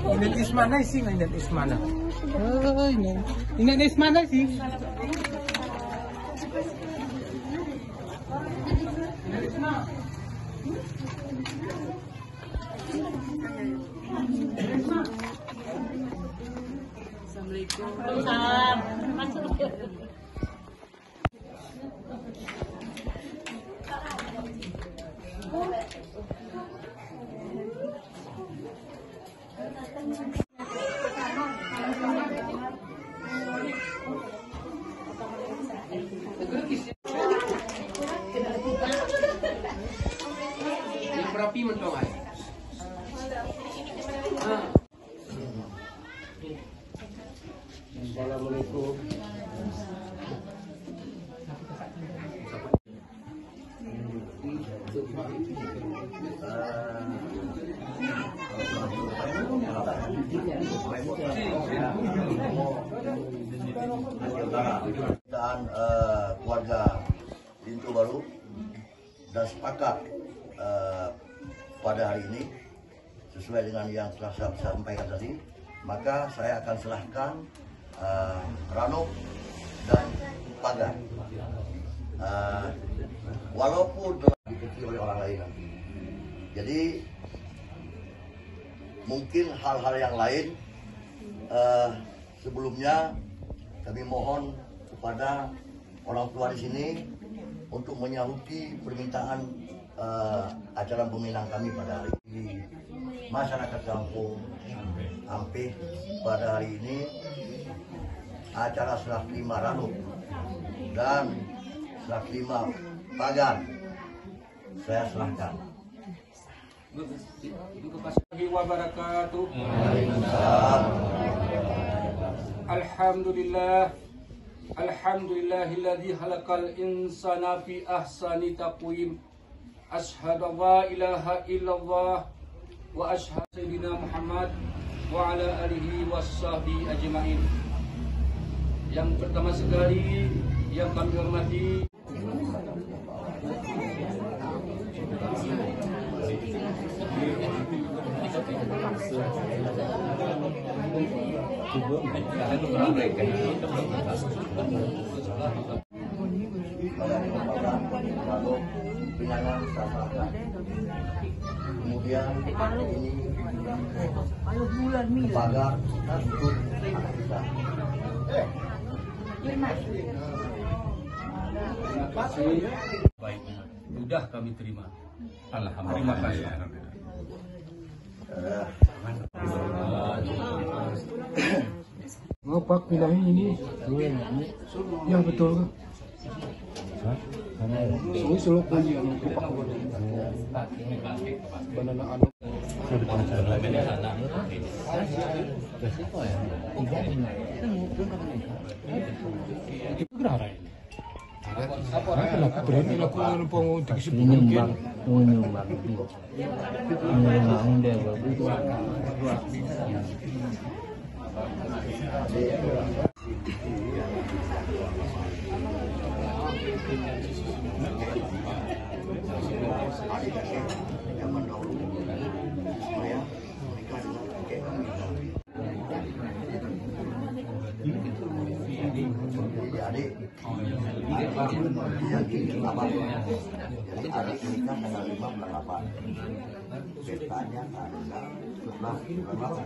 Inan Ismana sih, Inan Ismana. Oh, Inan Ismana sih. Assalamualaikum. Berapi mentongan. Assalamualaikum. Dan keluarga Pintu Baru dan sepakat pada hari ini sesuai dengan yang telah saya sampaikan tadi, maka saya akan serahkan Ranuk dan Pagar, walaupun telah diikuti oleh orang lain nanti. Jadi mungkin hal-hal yang lain sebelumnya kami mohon kepada orang tua di sini untuk menyahuti permintaan acara peminang kami pada hari ini. Masyarakat kampung Ampeh pada hari ini acara serah terima Ranuk dan serah terima Pagar saya serahkan. Wabarakatuh. Waalaikumsalam. Alhamdulillah. Alhamdulillahilladzi khalaqal insana fi ahsani taqwim. Asyhadu la ilaha illallah wa asyhadu sayyidina Muhammad wa ala alihi washabihi ajmain. Yang pertama sekali yang kami hormati pinangan sama kemudian ini Pagar untuk anak kita. Baik, sudah kami terima. Alhamdulillah. Terima kasih. Oh, Pak bilangnya ini yang betul kan? Ini solo kuliah banana anak. Itu berapa ini? Kenapa berani lakukan penguntik nyumbang dia begitu. Adik, yang ini apa? Jadi adik menikah tanggal 5 bulan 8. Petanya ada setelah bulan 8.